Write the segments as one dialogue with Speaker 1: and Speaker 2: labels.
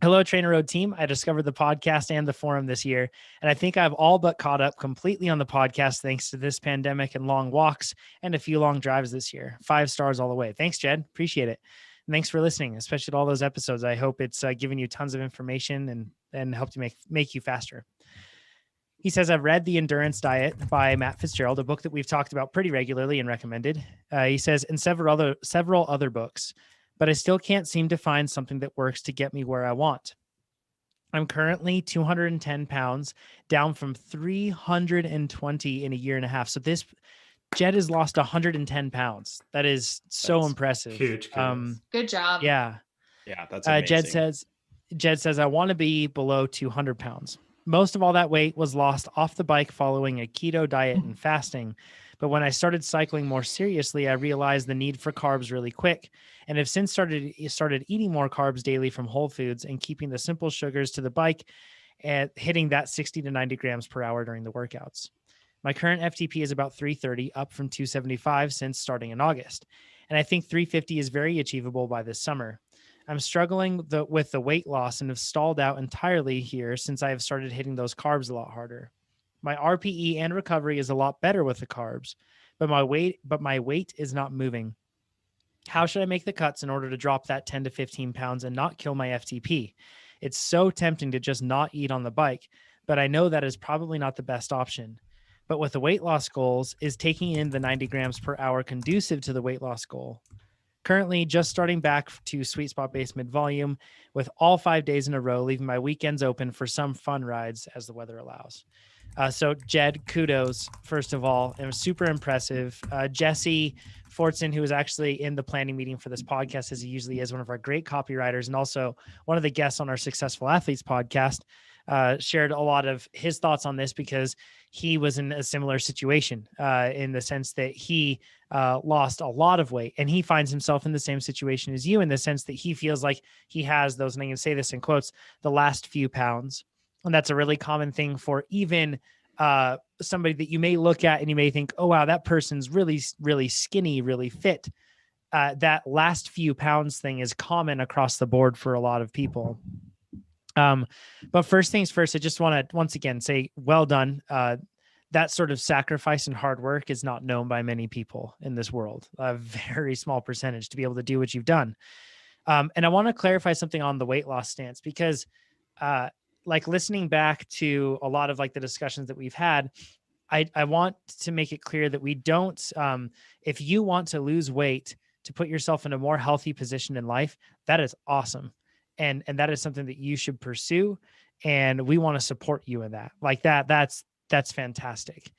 Speaker 1: Hello, TrainerRoad team. I discovered the podcast and the forum this year, and I think I've all but caught up completely on the podcast thanks to this pandemic and long walks and a few long drives this year. 5 stars all the way. Thanks, Jed. Appreciate it. And thanks for listening, especially to all those episodes. I hope it's given you tons of information and helped you make you faster. He says, I've read The Endurance Diet by Matt Fitzgerald, a book that we've talked about pretty regularly and recommended. He says, and several other books, but I still can't seem to find something that works to get me where I want. I'm currently 210 pounds, down from 320 in a year and a half. So this Jed has lost 110 pounds. That is so impressive.
Speaker 2: Huge.
Speaker 3: Good job.
Speaker 1: Yeah.
Speaker 2: Yeah, that's amazing.
Speaker 1: Jed says, I want to be below 200 pounds. Most of all that weight was lost off the bike following a keto diet and fasting. But when I started cycling more seriously, I realized the need for carbs really quick, and have since started eating more carbs daily from Whole Foods and keeping the simple sugars to the bike and hitting that 60 to 90 grams per hour during the workouts. My current FTP is about 330, up from 275 since starting in August. And I think 350 is very achievable by this summer. I'm struggling with the weight loss and have stalled out entirely here since I have started hitting those carbs a lot harder. My RPE and recovery is a lot better with the carbs, but my weight is not moving. How should I make the cuts in order to drop that 10 to 15 pounds and not kill my FTP? It's so tempting to just not eat on the bike, but I know that is probably not the best option. But with the weight loss goals, is taking in the 90 grams per hour conducive to the weight loss goal? Currently just starting back to sweet spot based mid volume with all 5 days in a row, leaving my weekends open for some fun rides as the weather allows. So Jed, kudos, first of all. It was super impressive. Jesse Fortson, who was actually in the planning meeting for this podcast, as he usually is, one of our great copywriters and also one of the guests on our Successful Athletes podcast, shared a lot of his thoughts on this because he was in a similar situation in the sense that he lost a lot of weight, and he finds himself in the same situation as you in the sense that he feels like he has those, and I can say this in quotes, the last few pounds. And that's a really common thing for even somebody that you may look at and you may think, oh, wow, that person's really, really skinny, really fit. That last few pounds thing is common across the board for a lot of people. But first things first, I just want to once again say, well done. That sort of sacrifice and hard work is not known by many people in this world, a very small percentage to be able to do what you've done. And I want to clarify something on the weight loss stance because like listening back to a lot of like the discussions that we've had, I want to make it clear that we don't, if you want to lose weight to put yourself in a more healthy position in life, that is awesome. And that is something that you should pursue. And we want to support you in that. Like that's fantastic.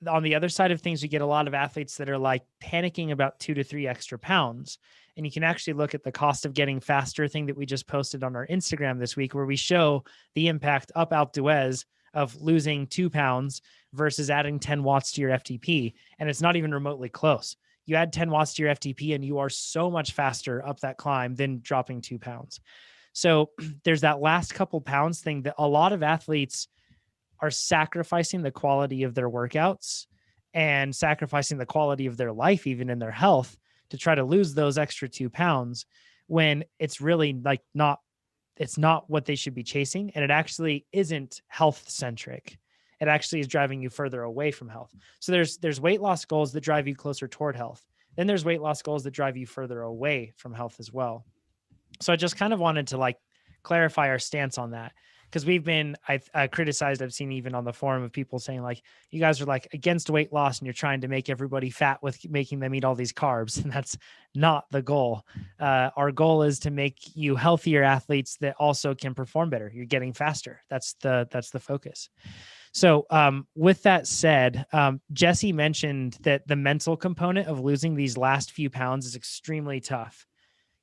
Speaker 1: On the other side of things, we get a lot of athletes that are like panicking about 2 to 3 extra pounds. And you can actually look at the cost of getting faster thing that we just posted on our Instagram this week, where we show the impact up Alpe d'Huez of losing 2 pounds versus adding 10 watts to your FTP. And it's not even remotely close. You add 10 watts to your FTP and you are so much faster up that climb than dropping 2 pounds. So there's that last couple pounds thing that a lot of athletes are sacrificing the quality of their workouts and sacrificing the quality of their life, even in their health, to try to lose those extra 2 pounds when it's really like it's not what they should be chasing. And it actually isn't health centric. It actually is driving you further away from health. So there's weight loss goals that drive you closer toward health. Then there's weight loss goals that drive you further away from health as well. So I just kind of wanted to like clarify our stance on that. Because we've been criticized, I've seen even on the forum of people saying like, you guys are like against weight loss and you're trying to make everybody fat with making them eat all these carbs. And that's not the goal. Our goal is to make you healthier athletes that also can perform better. You're getting faster. That's the focus. So with that said, Jesse mentioned that the mental component of losing these last few pounds is extremely tough.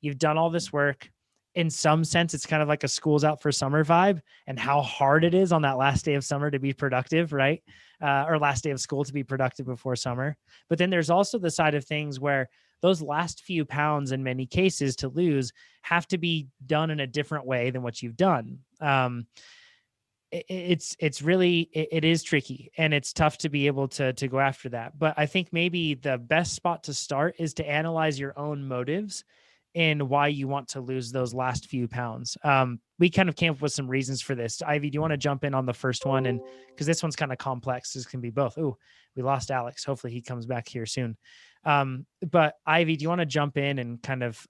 Speaker 1: You've done all this work. In some sense, it's kind of like a school's out for summer vibe, and how hard it is on that last day of summer to be productive, right? Or last day of school to be productive before summer. But then there's also the side of things where those last few pounds in many cases to lose have to be done in a different way than what you've done. It's really tricky, and it's tough to be able to go after that. But I think maybe the best spot to start is to analyze your own motives in why you want to lose those last few pounds. We kind of came up with some reasons for this. Ivy, do you want to jump in on the first one? And because this one's kind of complex, this can be both. Oh, we lost Alex. Hopefully he comes back here soon. But Ivy, do you want to jump in and kind of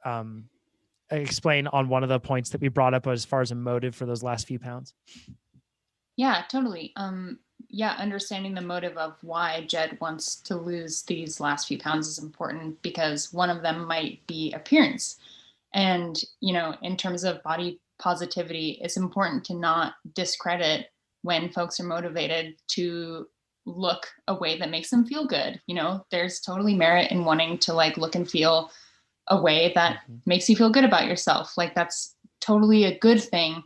Speaker 1: explain on one of the points that we brought up as far as a motive for those last few pounds?
Speaker 3: Yeah, totally. Yeah, understanding the motive of why Jed wants to lose these last few pounds is important, because one of them might be appearance. And, in terms of body positivity, it's important to not discredit when folks are motivated to look a way that makes them feel good. There's totally merit in wanting to look and feel a way that makes you feel good about yourself. That's totally a good thing.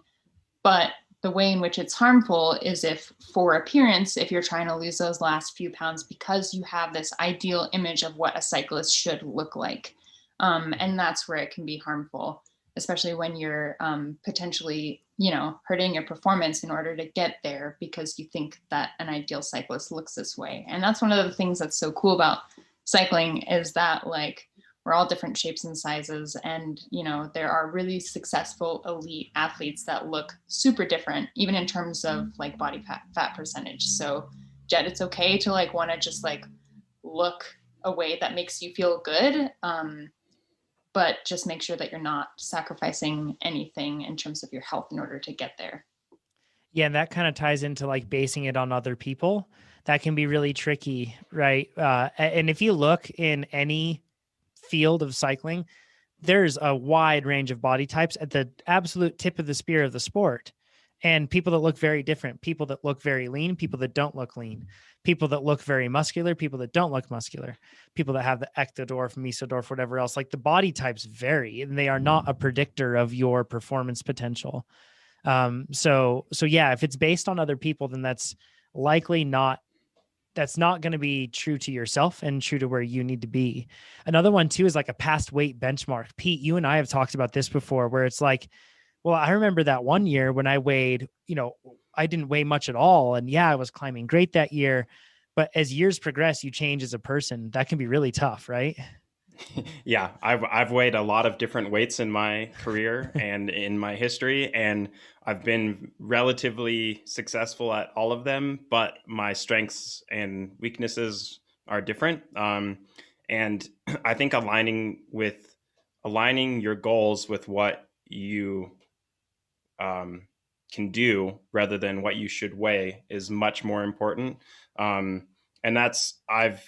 Speaker 3: But the way in which it's harmful is if, for appearance, if you're trying to lose those last few pounds because you have this ideal image of what a cyclist should look like. And that's where it can be harmful, especially when you're potentially, hurting your performance in order to get there because you think that an ideal cyclist looks this way. And that's one of the things that's so cool about cycling, is that we're all different shapes and sizes. And, there are really successful elite athletes that look super different, even in terms of body fat percentage. So Jed, it's okay to want to just look a way that makes you feel good. But just make sure that you're not sacrificing anything in terms of your health in order to get there.
Speaker 1: Yeah, and that kind of ties into basing it on other people. That can be really tricky, right? And if you look in any field of cycling, there's a wide range of body types at the absolute tip of the spear of the sport. And people that look very different, people that look very lean, people that don't look lean, people that look very muscular, people that don't look muscular, people that have the ectodorf, mesodorf, whatever else. The body types vary, and they are not a predictor of your performance potential. So yeah, if it's based on other people, then that's not going to be true to yourself and true to where you need to be. Another one too is a past weight benchmark. Pete, you and I have talked about this before, where it's well, I remember that one year when I weighed, I didn't weigh much at all. And yeah, I was climbing great that year. But as years progress, you change as a person. That can be really tough, right?
Speaker 2: Yeah, I've weighed a lot of different weights in my career and in my history, and I've been relatively successful at all of them, but my strengths and weaknesses are different. And I think aligning your goals with what you can do rather than what you should weigh is much more important. And that's I've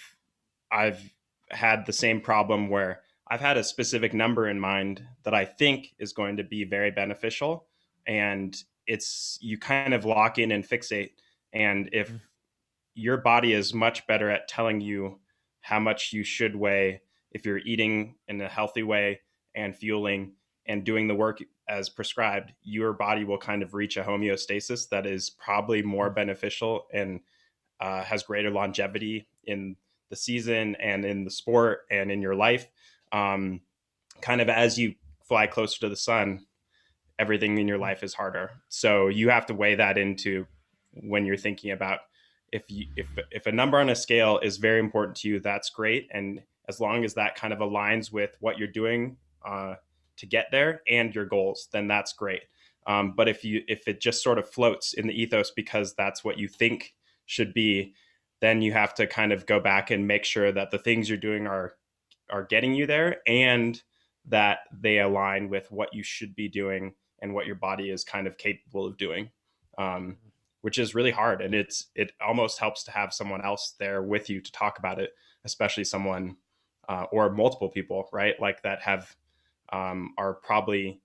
Speaker 2: had the same problem where I've had a specific number in mind that I think is going to be very beneficial, and you kind of lock in and fixate. And if your body is much better at telling you how much you should weigh, if you're eating in a healthy way and fueling and doing the work as prescribed, your body will kind of reach a homeostasis that is probably more beneficial and has greater longevity in the season and in the sport and in your life. Kind of as you fly closer to the sun, everything in your life is harder. So you have to weigh that into when you're thinking about if a number on a scale is very important to you, that's great. And as long as that kind of aligns with what you're doing to get there and your goals, then that's great. But if it just sort of floats in the ethos because that's what you think should be, then you have to kind of go back and make sure that the things you're doing are getting you there, and that they align with what you should be doing and what your body is kind of capable of doing, which is really hard. And it almost helps to have someone else there with you to talk about it, especially someone or multiple people, right? That have are probably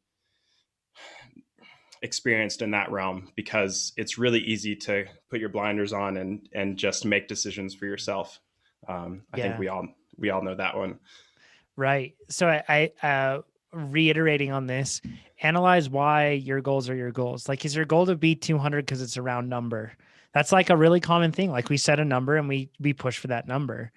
Speaker 2: experienced in that realm, because it's really easy to put your blinders on and just make decisions for yourself. I think we all know that one.
Speaker 1: Right. So I reiterating on this, analyze why your goals are your goals. Is your goal to beat 200 because it's a round number? That's a really common thing. We set a number and we push for that number.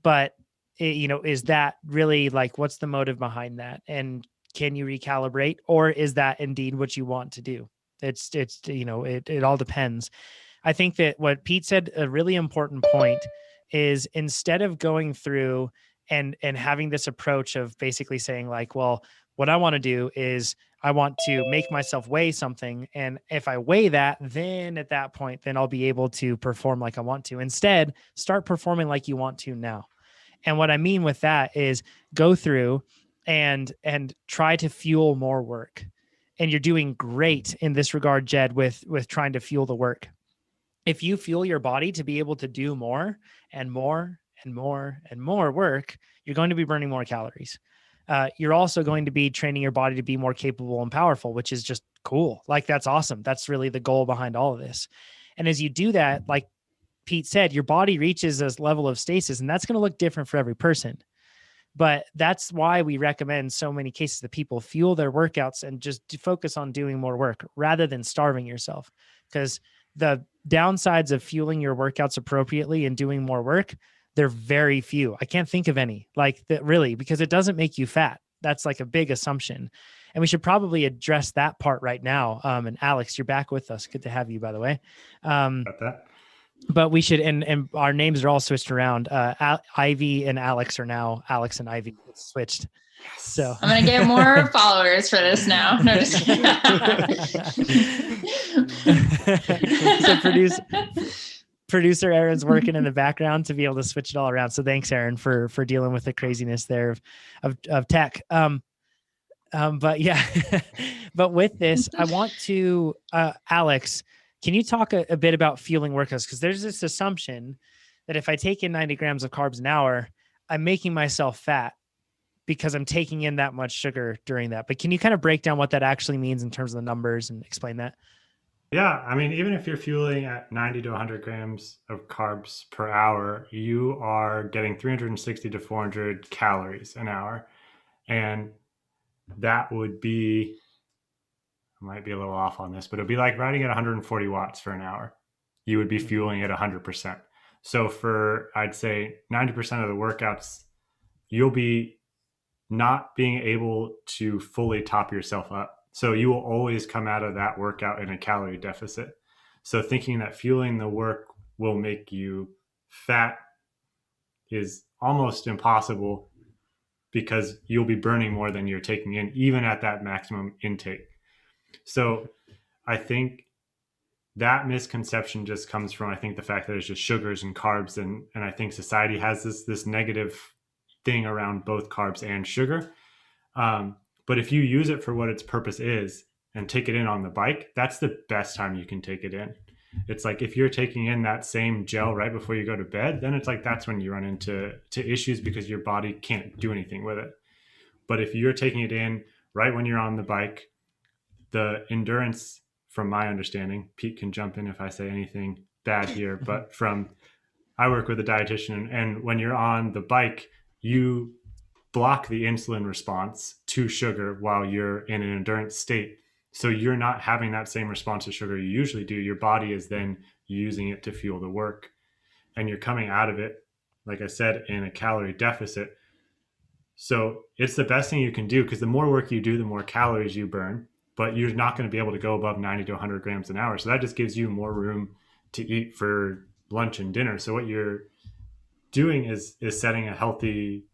Speaker 1: But is that really what's the motive behind that? And can you recalibrate, or is that indeed what you want to do? It all depends. I think that what Pete said, a really important point, is instead of going through and having this approach of basically saying like, well, what I want to do is I want to make myself weigh something. And if I weigh that, then at that point, then I'll be able to perform like I want to. Instead, start performing like you want to now. And what I mean with that is go through and try to fuel more work. And you're doing great in this regard, Jed, with trying to fuel the work. If you fuel your body to be able to do more and more and more and more work, you're going to be burning more calories. You're also going to be training your body to be more capable and powerful, which is just cool. Like, that's awesome. That's really the goal behind all of this. And as you do that, like Pete said, your body reaches this level of stasis, and that's going to look different for every person. But that's why we recommend so many cases that people fuel their workouts and just focus on doing more work rather than starving yourself. Because the downsides of fueling your workouts appropriately and doing more work, they're very few. I can't think of any like that really, because it doesn't make you fat. That's like a big assumption. And we should probably address that part right now. And Alex, you're back with us. Good to have you, by the way.
Speaker 4: About that.
Speaker 1: But we should, and our names are all switched around. Ivy and Alex are now Alex and Ivy. It's switched. So
Speaker 3: I'm going to get more followers for this now. No, just kidding.
Speaker 1: So producer Aaron's working in the background to be able to switch it all around. So thanks, Aaron, for dealing with the craziness there of tech. But yeah, but with this, I want to, Alex, can you talk a bit about fueling workouts? Because there's this assumption that if I take in 90 grams of carbs an hour, I'm making myself fat because I'm taking in that much sugar during that. But can you kind of break down what that actually means in terms of the numbers and explain that?
Speaker 4: Yeah, I mean, even if you're fueling at 90 to 100 grams of carbs per hour, you are getting 360 to 400 calories an hour. And that would be, I might be a little off on this, but it'd be like riding at 140 watts for an hour. You would be fueling at 100%. So for, I'd say 90% of the workouts, you'll be not being able to fully top yourself up. So you will always come out of that workout in a calorie deficit. So thinking that fueling the work will make you fat is almost impossible, because you'll be burning more than you're taking in, even at that maximum intake. So I think that misconception just comes from, I think, the fact that it's just sugars and carbs. And I think society has this negative thing around both carbs and sugar. But if you use it for what its purpose is and take it in on the bike, that's the best time you can take it in. It's like if you're taking in that same gel right before you go to bed, then it's like that's when you run into issues because your body can't do anything with it. But if you're taking it in right when you're on the bike, the endurance, from my understanding, Pete can jump in if I say anything bad here, but I work with a dietitian, and when you're on the bike, you block the insulin response to sugar while you're in an endurance state. So you're not having that same response to sugar you usually do. Your body is then using it to fuel the work, and you're coming out of it, like I said, in a calorie deficit. So it's the best thing you can do, because the more work you do, the more calories you burn, but you're not going to be able to go above 90 to 100 grams an hour. So that just gives you more room to eat for lunch and dinner. So what you're doing is setting a healthy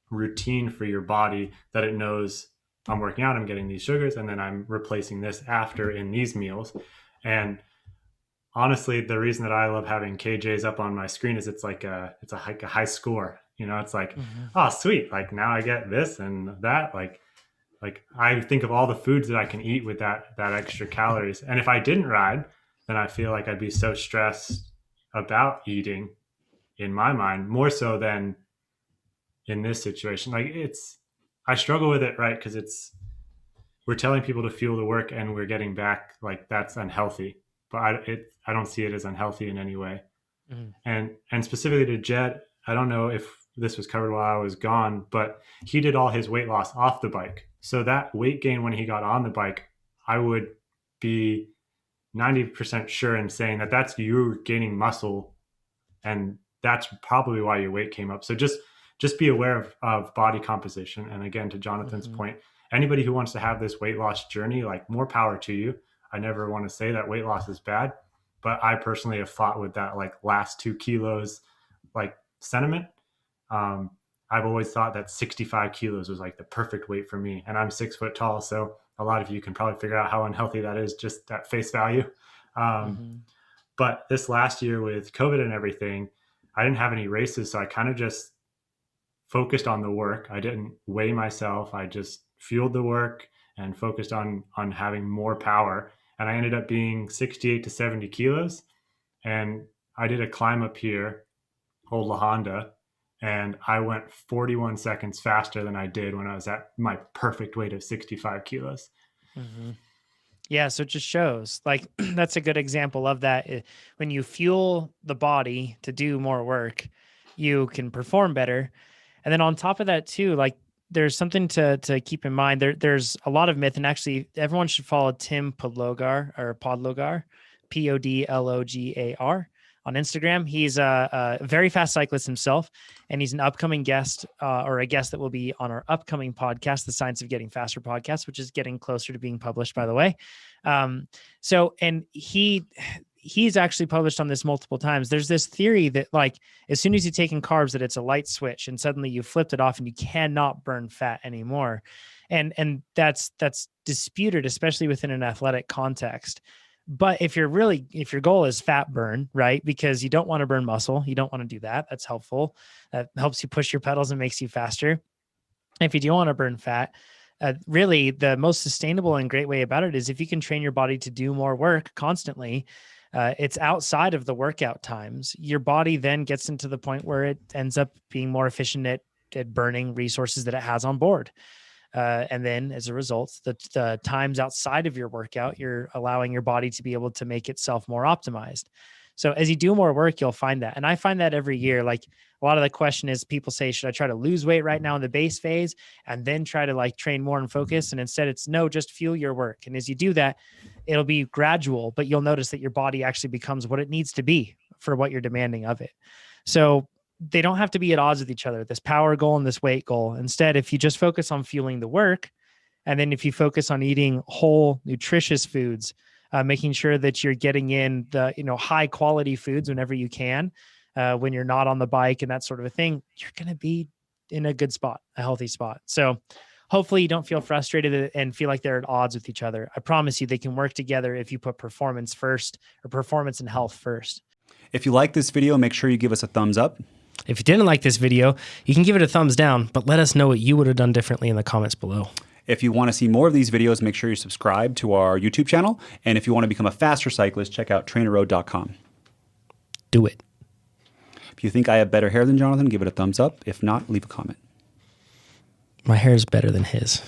Speaker 4: routine for your body, that it knows I'm working out, I'm getting these sugars, and then I'm replacing this after in these meals. And honestly, the reason that I love having KJs up on my screen is it's like a high score. It's like, oh, sweet. Like now I get this and that. Like I think of all the foods that I can eat with that extra calories. And if I didn't ride, then I feel like I'd be so stressed about eating, in my mind, more so than in this situation. Like I struggle with it, right? Because we're telling people to fuel the work and we're getting back, like that's unhealthy. But I don't see it as unhealthy in any way. And specifically to Jed, I don't know if this was covered while I was gone, but he did all his weight loss off the bike. So that weight gain when he got on the bike, I would be 90% sure in saying that that's you gaining muscle, and that's probably why your weight came up. So just be aware of body composition. And again, to Jonathan's point, anybody who wants to have this weight loss journey, like more power to you. I never want to say that weight loss is bad, but I personally have fought with that like last 2 kilos, like sentiment. I've always thought that 65 kilos was like the perfect weight for me. And I'm 6 foot tall. So a lot of you can probably figure out how unhealthy that is just at face value. But this last year with COVID and everything, I didn't have any races. So I kind of just focused on the work. I didn't weigh myself. I just fueled the work and focused on having more power. And I ended up being 68 to 70 kilos. And I did a climb up here, Old La Honda, and I went 41 seconds faster than I did when I was at my perfect weight of 65 kilos.
Speaker 1: Yeah, so it just shows like that's a good example of that. When you fuel the body to do more work, you can perform better. And then on top of that too, like there's something to keep in mind. There's a lot of myth, and actually everyone should follow Tim Podlogar or Podlogar, Podlogar on Instagram. He's a very fast cyclist himself, and he's an upcoming guest or a guest that will be on our upcoming podcast, the Science of Getting Faster podcast, which is getting closer to being published, by the way. And he's actually published on this multiple times. There's this theory that like, as soon as you take in carbs, that it's a light switch and suddenly you flipped it off and you cannot burn fat anymore. And that's disputed, especially within an athletic context. But if your goal is fat burn, right? Because you don't want to burn muscle, you don't want to do that. That's helpful. That helps you push your pedals and makes you faster. If you do want to burn fat, really the most sustainable and great way about it is if you can train your body to do more work constantly. It's outside of the workout times. Your body then gets into the point where it ends up being more efficient at burning resources that it has on board. And then as a result, the times outside of your workout, you're allowing your body to be able to make itself more optimized. So as you do more work, you'll find that. And I find that every year. Like a lot of the question is people say, should I try to lose weight right now in the base phase and then try to like train more and focus? And instead it's no, just fuel your work. And as you do that, it'll be gradual, but you'll notice that your body actually becomes what it needs to be for what you're demanding of it. So they don't have to be at odds with each other, this power goal and this weight goal. Instead, if you just focus on fueling the work, and then if you focus on eating whole, nutritious foods, making sure that you're getting in the high quality foods whenever you can, when you're not on the bike and that sort of a thing, you're going to be in a good spot, a healthy spot. So hopefully you don't feel frustrated and feel like they're at odds with each other. I promise you they can work together if you put performance first, or performance and health first.
Speaker 5: If you like this video, make sure you give us a thumbs up.
Speaker 1: If you didn't like this video, you can give it a thumbs down, but let us know what you would have done differently in the comments below.
Speaker 5: If you want to see more of these videos, make sure you subscribe to our YouTube channel. And if you want to become a faster cyclist, check out TrainerRoad.com.
Speaker 1: Do it.
Speaker 5: If you think I have better hair than Jonathan, give it a thumbs up. If not, leave a comment.
Speaker 1: My hair is better than his.